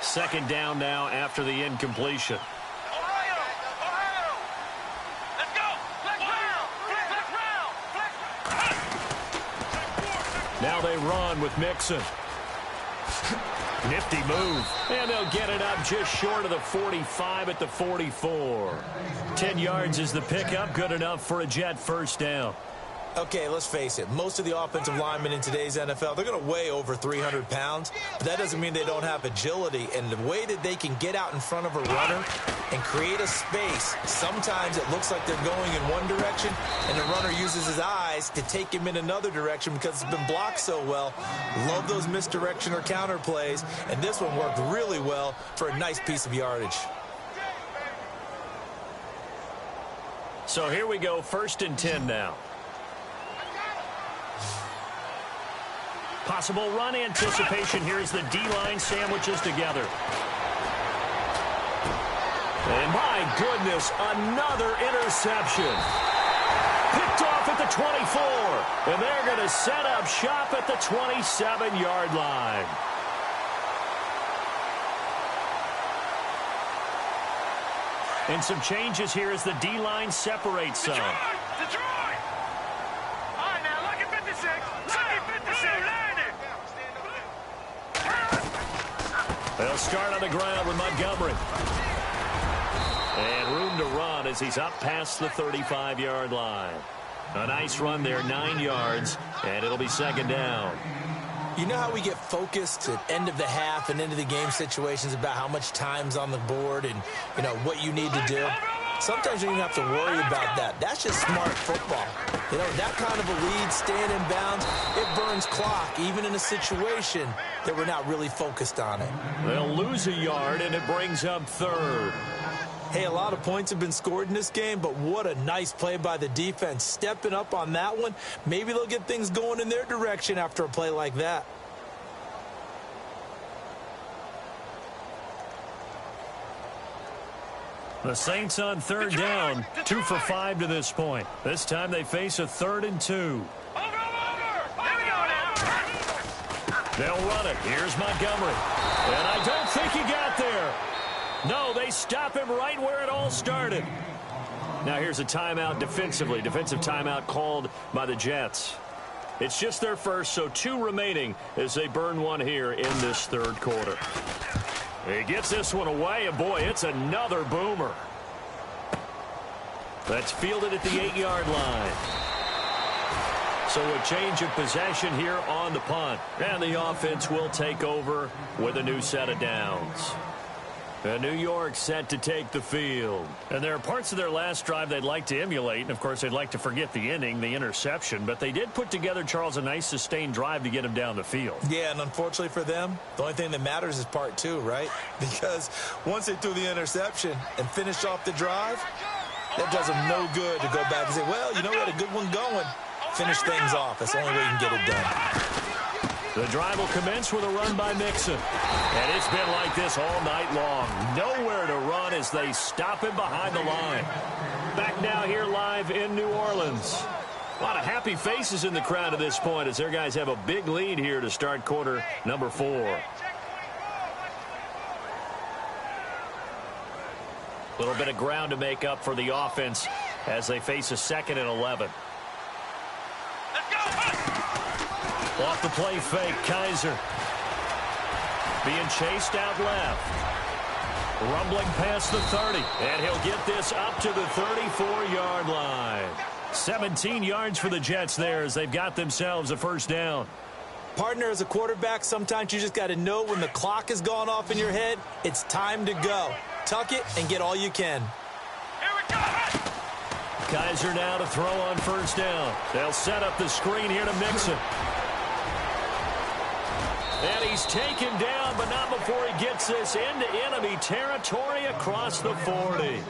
Second down now after the incompletion. Ohio! Let's go! Flex round! Now they run with Mixon. Nifty move. And they'll get it up just short of the 45 at the 44. 10 yards is the pickup. Good enough for a Jet first down. Okay, let's face it. Most of the offensive linemen in today's NFL, they're going to weigh over 300 pounds. But that doesn't mean they don't have agility. And the way that they can get out in front of a runner and create a space, sometimes it looks like they're going in one direction, and the runner uses his eyes to take him in another direction because it's been blocked so well. Love those misdirection or counter plays, and this one worked really well for a nice piece of yardage. So here we go, 1st and 10 now. Possible run anticipation. Here's the D-line sandwiches together. And my goodness, another interception. Picked off at the 24. And they're going to set up shop at the 27-yard line. And some changes here as the D-line separates some. Detroit! All right, now, look at 56. Look at 56. They'll start on the ground with Montgomery. And room to run as he's up past the 35-yard line. A nice run there, 9 yards, and it'll be second down. You know how we get focused at end of the half and into the game situations about how much time's on the board and, you know, what you need to do? Sometimes you don't even have to worry about that. That's just smart football. You know, that kind of a lead, staying in bounds, it burns clock, even in a situation that we're not really focused on it. They'll lose a yard, and it brings up 3rd. Hey, a lot of points have been scored in this game, but what a nice play by the defense. Stepping up on that one, maybe they'll get things going in their direction after a play like that. The Saints on 3rd down, 2 for 5 to this point. This time they face a 3rd and 2. Over! Here we go now. They'll run it. Here's Montgomery. And I don't think he got there. No, they stop him right where it all started. Now here's a timeout defensively. Defensive timeout called by the Jets. It's just their first, so 2 remaining as they burn one here in this 3rd quarter. He gets this one away, and boy, it's another boomer. That's fielded at the 8-yard line. So a change of possession here on the punt. And the offense will take over with a new set of downs. And New York set to take the field. And there are parts of their last drive they'd like to emulate. And, of course, they'd like to forget the inning, the interception. But they did put together, Charles, a nice sustained drive to get him down the field. Yeah, and unfortunately for them, the only thing that matters is part 2, right? Because once they threw the interception and finished off the drive, that does them no good to go back and say, well, you know, we had a good one going. Finish things off. That's the only way you can get it done. The drive will commence with a run by Mixon. And it's been like this all night long. Nowhere to run as they stop him behind the line. Back now here live in New Orleans. A lot of happy faces in the crowd at this point as their guys have a big lead here to start quarter number 4. A little bit of ground to make up for the offense as they face a 2nd and 11. Off the play fake, Kaiser. Being chased out left. Rumbling past the 30. And he'll get this up to the 34-yard line. 17 yards for the Jets there as they've got themselves a first down. Partner, as a quarterback, sometimes you just got to know when the clock has gone off in your head, it's time to go. Tuck it and get all you can. Here we go. Kaiser now to throw on first down. They'll set up the screen here to Mixon. And he's taken down, but not before he gets this into enemy territory across the 40.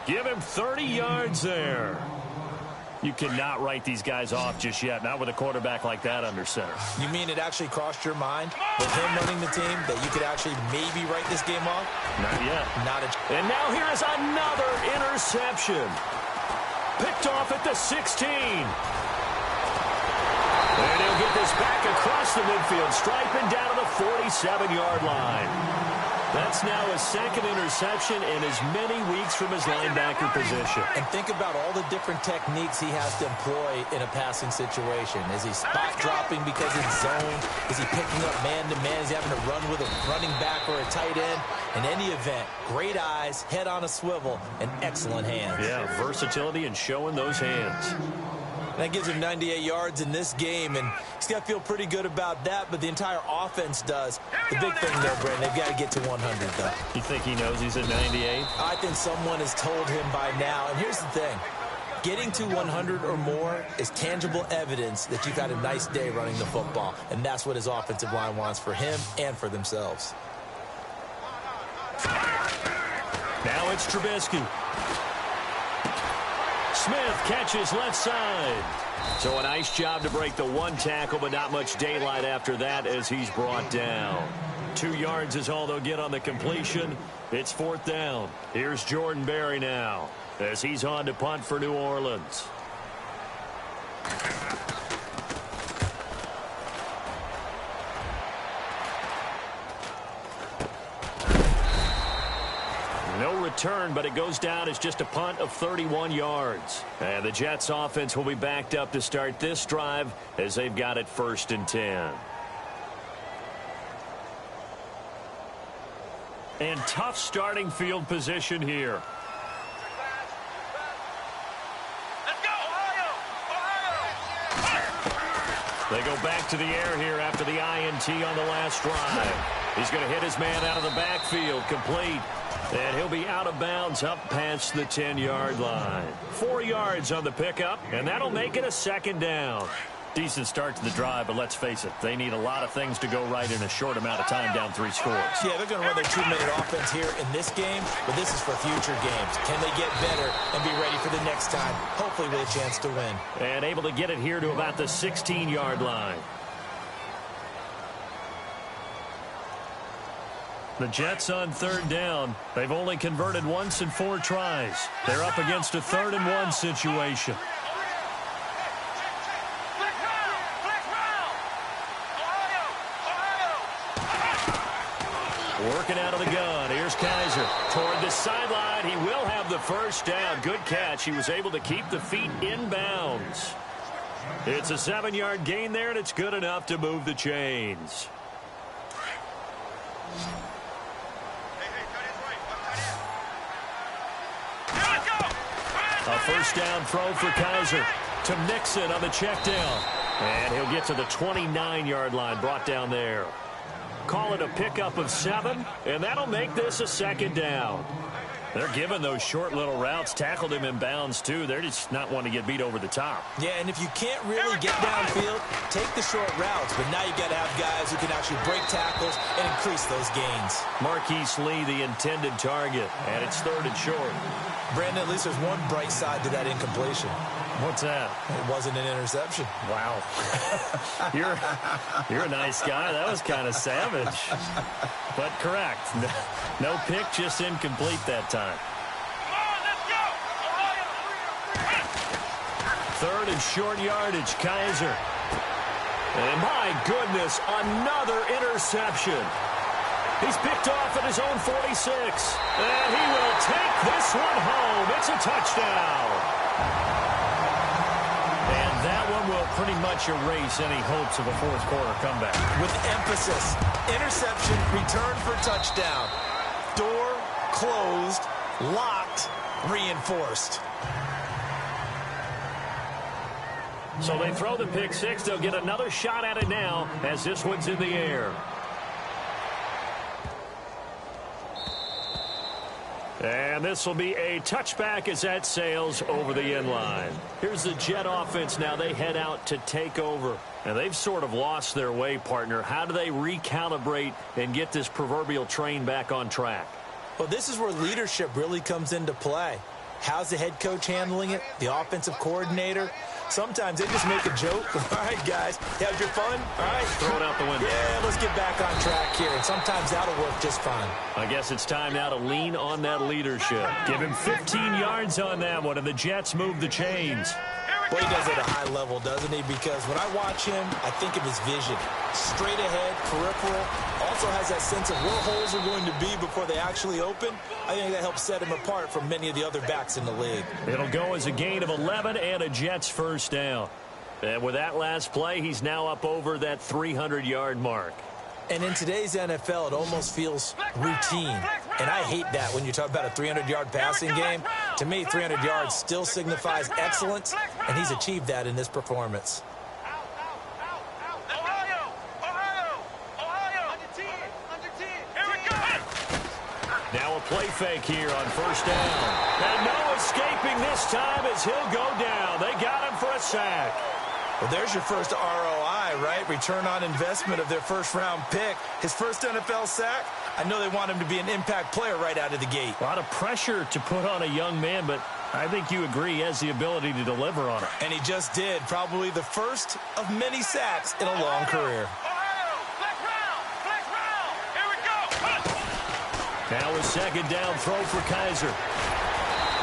Give him 30 yards there. You cannot write these guys off just yet, not with a quarterback like that under center. You mean it actually crossed your mind with him running the team that you could actually maybe write this game off? Not yet. And now here is another interception. Picked off at the 16. And he'll get this back across the midfield stripe and down to the 47-yard line. That's now his second interception in as many weeks from his linebacker position. And think about all the different techniques he has to employ in a passing situation. Is he spot dropping because it's zone? Is he picking up man-to-man? Is he having to run with a running back or a tight end? In any event, great eyes, head on a swivel, and excellent hands. Yeah, versatility and showing those hands. That gives him 98 yards in this game, and he's got to feel pretty good about that, but the entire offense does. The big thing there, Brandon, they've got to get to 100, though. You think he knows he's at 98? I think someone has told him by now, and here's the thing. Getting to 100 or more is tangible evidence that you've had a nice day running the football, and that's what his offensive line wants for him and for themselves. Now it's Trubisky. Smith catches left side. So a nice job to break the one tackle, but not much daylight after that as he's brought down. 2 yards is all they'll get on the completion. It's fourth down. Here's Jordan Berry now as he's on to punt for New Orleans. No return, but it goes down as just a punt of 31 yards. And the Jets offense will be backed up to start this drive as they've got it 1st and 10. And tough starting field position here. Let's go, Ohio! They go back to the air here after the INT on the last drive. He's going to hit his man out of the backfield, complete. And he'll be out of bounds up past the 10-yard line. 4 yards on the pickup, and that'll make it a 2nd down. Decent start to the drive, but let's face it, they need a lot of things to go right in a short amount of time down 3 scores. Yeah, they're going to run their 2-minute offense here in this game, but this is for future games. Can they get better and be ready for the next time, hopefully with a chance to win? And able to get it here to about the 16-yard line. The Jets on 3rd down. They've only converted once in 4 tries. They're up against a 3rd and 1 situation. Working out of the gun. Here's Kaiser. Toward the sideline. He will have the 1st down. Good catch. He was able to keep the feet in bounds. It's a 7-yard gain there, and it's good enough to move the chains. A 1st down throw for Kaiser to Mixon on the check down. And he'll get to the 29-yard line, brought down there. Call it a pickup of 7, and that'll make this a 2nd down. They're giving those short little routes. Tackled him in bounds, too. They're just not wanting to get beat over the top. Yeah, and if you can't really get downfield, take the short routes. But now you've got to have guys who can actually break tackles and increase those gains. Marquise Lee, the intended target, and it's 3rd and short. Brandon, at least there's one bright side to that incompletion. What's that? It wasn't an interception. Wow. You're a nice guy. That was kind of savage. But correct. No pick, just incomplete that time. Come on, let's go! 3rd and short yardage, Kaiser. And my goodness, another interception. He's picked off at his own 46. And he will take this one home. It's a touchdown. And that one will pretty much erase any hopes of a 4th quarter comeback. With emphasis, interception, return for touchdown. Door closed, locked, reinforced. So they throw the pick 6. They'll get another shot at it now as this one's in the air. And this will be a touchback as that sails over the end line. Here's the Jet offense now. They head out to take over. And they've sort of lost their way, partner. How do they recalibrate and get this proverbial train back on track? Well, this is where leadership really comes into play. How's the head coach handling it? The offensive coordinator? Sometimes they just make a joke. All right, guys, had your fun? All right. Throw it out the window. Yeah, let's get back on track here. And sometimes that'll work just fine. I guess it's time now to lean on that leadership. Give him 15 yards on that one, and the Jets move the chains. Well, he does it at a high level, doesn't he? Because when I watch him, I think of his vision. Straight ahead, peripheral. Also has that sense of where holes are going to be before they actually open. I think that helps set him apart from many of the other backs in the league. It'll go as a gain of 11 and a Jets first down. And with that last play, he's now up over that 300-yard mark. And in today's NFL, it almost feels routine. And I hate that when you talk about a 300-yard passing game. To me, 300 yards still signifies excellence, and he's achieved that in this performance. Now a play fake here on first down. And no escaping this time as he'll go down. They got him for a sack. Well, there's your first ROI, right? Return on investment of their first-round pick. His first NFL sack. I know they want him to be an impact player right out of the gate. A lot of pressure to put on a young man, but I think you agree he has the ability to deliver on it. And he just did. Probably the first of many sacks in a long career. Now a second down throw for Kaiser.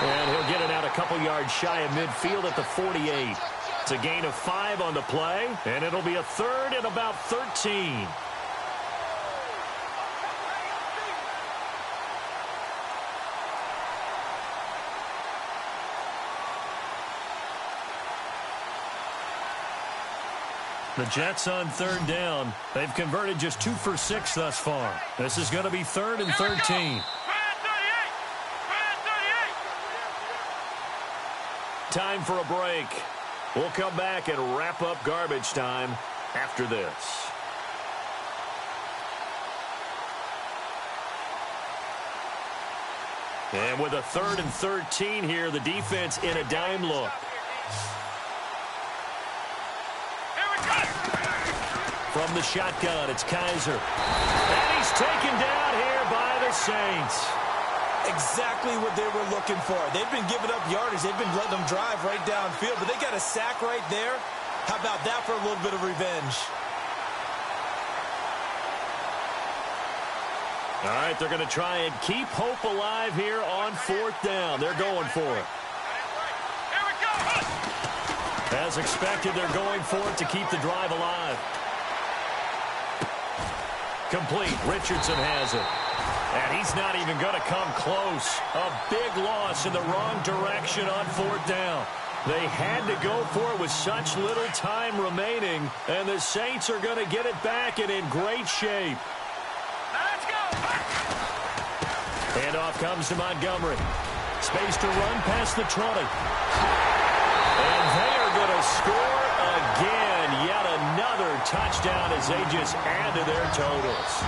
And he'll get it out a couple yards shy of midfield at the 48. It's a gain of 5 on the play, and it'll be a third and about 13. The Jets on third down. They've converted just 2 for 6 thus far. This is going to be 3rd and 13. Time for a break. We'll come back and wrap up garbage time after this. And with a 3rd and 13 here, the defense in a dime look. From the shotgun, it's Kaiser. And he's taken down here by the Saints. Exactly what they were looking for. They've been giving up yardage. They've been letting them drive right downfield, but they got a sack right there. How about that for a little bit of revenge? All right, they're going to try and keep hope alive here on 4th down. They're going for it. As expected, they're going for it to keep the drive alive. Complete. Richardson has it. And he's not even going to come close. A big loss in the wrong direction on 4th down. They had to go for it with such little time remaining, and the Saints are going to get it back and in great shape. Let's go. Handoff comes to Montgomery. Space to run past the 20. And they are going to score again. Yet another touchdown as they just add to their totals.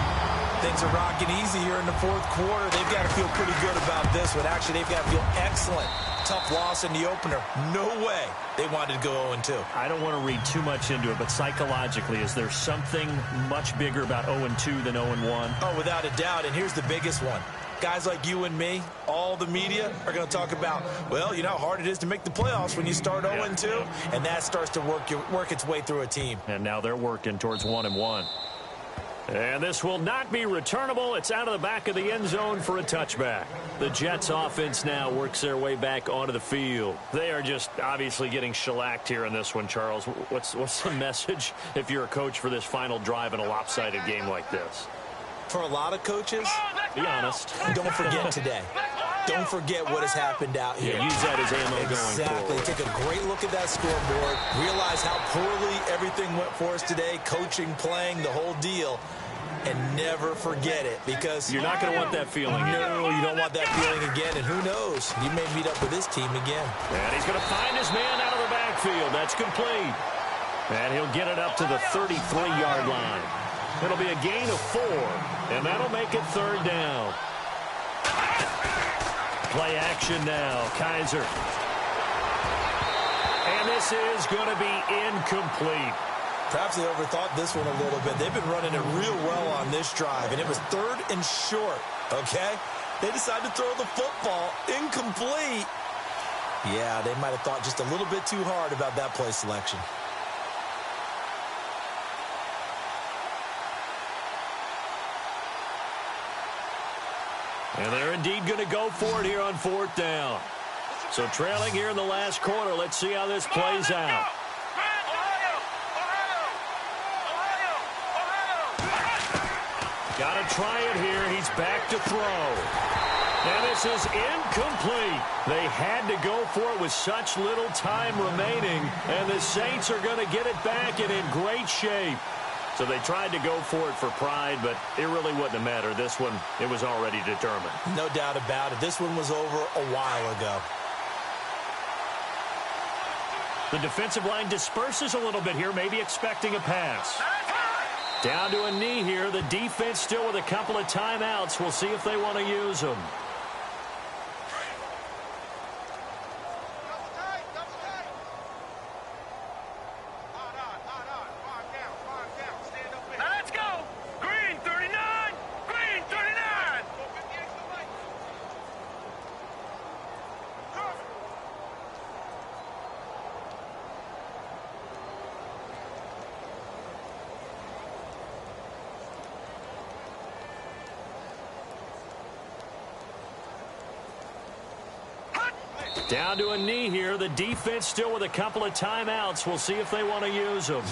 Things are rocking easy here in the 4th quarter. They've got to feel pretty good about this one. Actually, they've got to feel excellent. Tough loss in the opener. No way they wanted to go 0-2. I don't want to read too much into it, but psychologically, is there something much bigger about 0-2 than 0-1? Oh, without a doubt, and here's the biggest one. Guys like you and me, all the media, are going to talk about, well, you know how hard it is to make the playoffs when you start 0-2, and that starts to work its way through a team. And now they're working towards 1-1. And this will not be returnable. It's out of the back of the end zone for a touchback. The Jets offense now works their way back onto the field. They are just obviously getting shellacked here in this one, Charles. What's the message if you're a coach for this final drive in a lopsided game like this? For a lot of coaches, be honest, don't forget today. Don't forget what has happened out here. Yeah, use that as ammo going forward. Exactly. Take a great look at that scoreboard. Realize how poorly everything went for us today. Coaching, playing, the whole deal. And never forget it, because you're not going to want that feeling again. No, you don't want that feeling again. And who knows? You may meet up with this team again. And he's going to find his man out of the backfield. That's complete. And he'll get it up to the 33-yard line. It'll be a gain of 4, and that'll make it 3rd down. play action now. Kaiser. And this is going to be incomplete. Perhaps they overthought this one a little bit. They've been running it real well on this drive, and it was 3rd and short, okay? They decided to throw the football incomplete. Yeah, they might have thought just a little bit too hard about that play selection. And they're indeed going to go for it here on 4th down. So trailing here in the last quarter. Let's see how this plays out. Got to try it here. He's back to throw. And this is incomplete. They had to go for it with such little time remaining. And the Saints are going to get it back and in great shape. So they tried to go for it for pride, but it really wouldn't have mattered. This one, it was already determined. No doubt about it. This one was over a while ago. The defensive line disperses a little bit here, maybe expecting a pass. Down to a knee here. The defense still with a couple of timeouts. We'll see if they want to use them. Down to a knee here. The defense still with a couple of timeouts. We'll see if they want to use them.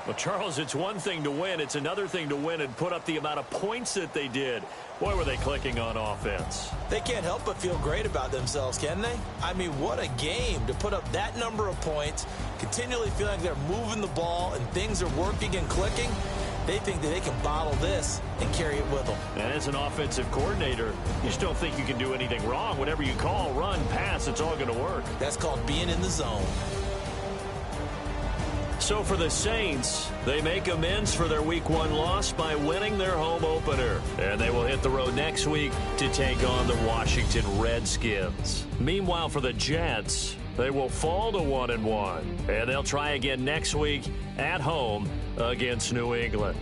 Well, Charles, it's one thing to win. It's another thing to win and put up the amount of points that they did. Boy, were they clicking on offense. They can't help but feel great about themselves, can they? I mean, what a game to put up that number of points, continually feeling like they're moving the ball and things are working and clicking. They think that they can bottle this and carry it with them. And as an offensive coordinator, you just don't think you can do anything wrong. Whatever you call, run, pass, it's all going to work. That's called being in the zone. So for the Saints, they make amends for their Week 1 loss by winning their home opener. And they will hit the road next week to take on the Washington Redskins. Meanwhile, for the Jets, they will fall to 1-1. And they'll try again next week at home against New England.